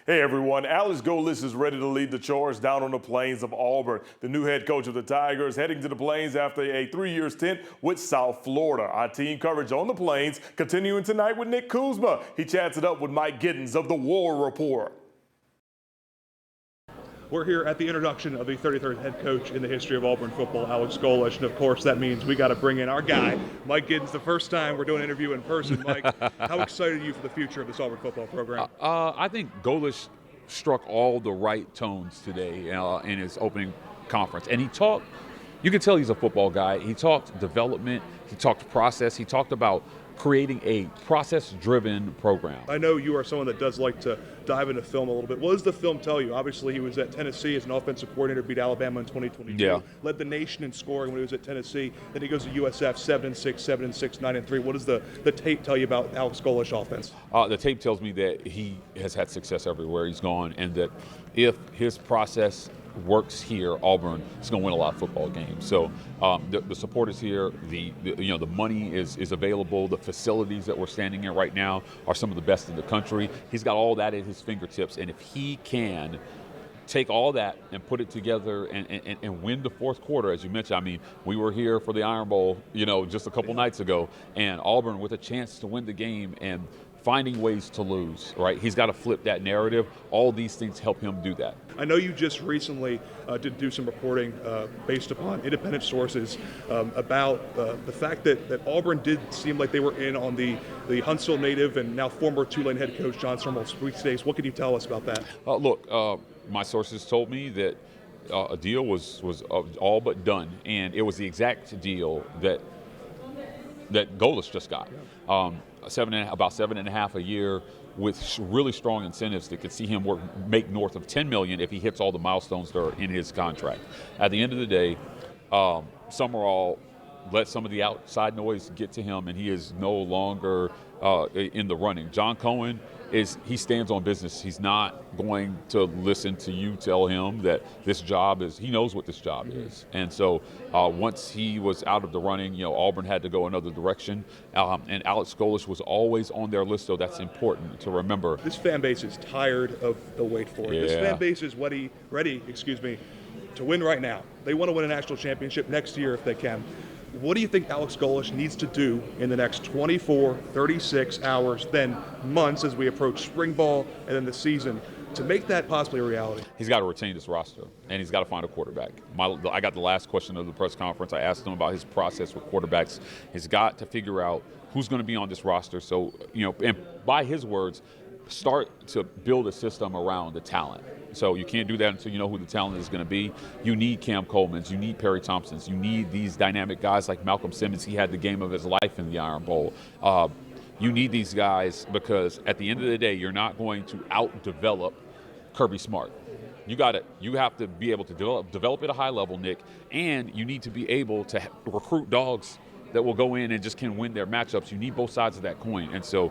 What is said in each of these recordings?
Hey everyone, Alex Golesh is ready to lead the charge down on the plains of Auburn. The new head coach of the Tigers heading to the plains after a 3-year stint with South Florida. Our team coverage on the plains continuing tonight with Nick Kuzma. He chats it up with Mike Gittens of the War Rapport. We're here at the introduction of the 33rd head coach in the history of Auburn football, Alex Golesh, and of course that means we got to bring in our guy, Mike Gittens. The first time we're doing an interview in person. Mike, how excited are you for the future of this Auburn football program? I think Golesh struck all the right tones today in his opening conference, and he talked. You can tell he's a football guy. He talked development. He talked process. He talked about creating a process-driven program. I know you are someone that does like to dive into film a little bit. What does the film tell you? Obviously, he was at Tennessee as an offensive coordinator, beat Alabama in 2022. Yeah. Led the nation in scoring when he was at Tennessee. Then he goes to USF, 7-6, 7-6, 9-3. What does the tape tell you about Alex Golesh offense? The tape tells me that he has had success everywhere he's gone, and that if his process works here, Auburn is going to win a lot of football games. So the support is here. The money is available. The facilities that we're standing in right now are some of the best in the country. He's got all that at his fingertips, and if he can take all that and put it together and win the fourth quarter, as you mentioned. I mean, we were here for the Iron Bowl, just a couple nights ago, and Auburn with a chance to win the game and finding ways to lose, right? He's got to flip that narrative. All these things help him do that. I know you just recently did do some reporting based upon independent sources about the fact that Auburn did seem like they were in on the Huntsville native and now former Tulane head coach John Summerall's sweepstakes. What can you tell us about that? Look, my sources told me that a deal was all but done, and it was the exact deal that Golesh just got. About $7.5 a year with really strong incentives that could see him make north of $10 million if he hits all the milestones that are in his contract. At the end of the day, Summerall let some of the outside noise get to him, and he is no longer in the running. John Cohen he stands on business. He's not going to listen to you tell him that this job is. He knows what this job is, and so once he was out of the running, Auburn had to go another direction. And Alex Golesh was always on their list, so that's important to remember. This fan base is tired of the wait for it. Yeah. This fan base is ready, to win right now. They want to win a national championship next year if they can. What do you think Alex Golesh needs to do in the next 24, 36 hours, then months as we approach spring ball and then the season to make that possibly a reality? He's got to retain this roster, and he's got to find a quarterback. I got the last question of the press conference. I asked him about his process with quarterbacks. He's got to figure out who's going to be on this roster. So, and by his words, start to build a system around the talent. So you can't do that until you know who the talent is going to be. You need Cam Coleman's, you need Perry Thompson's, you need these dynamic guys like Malcolm Simmons. He had the game of his life in the Iron Bowl. You need these guys because at the end of the day, you're not going to out-develop Kirby Smart. You have to be able to develop at a high level, Nick, and you need to be able to recruit dogs that will go in and just can win their matchups. You need both sides of that coin. And so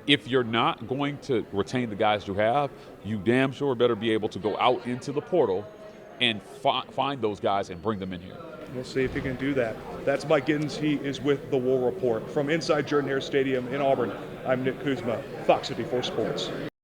if you're not going to retain the guys you have, you damn sure better be able to go out into the portal and find those guys and bring them in here. We'll see if he can do that. That's Mike Gittens. He is with the War Report. From inside Jordan-Hare Stadium in Auburn, I'm Nick Kuzma, Fox 54 Sports.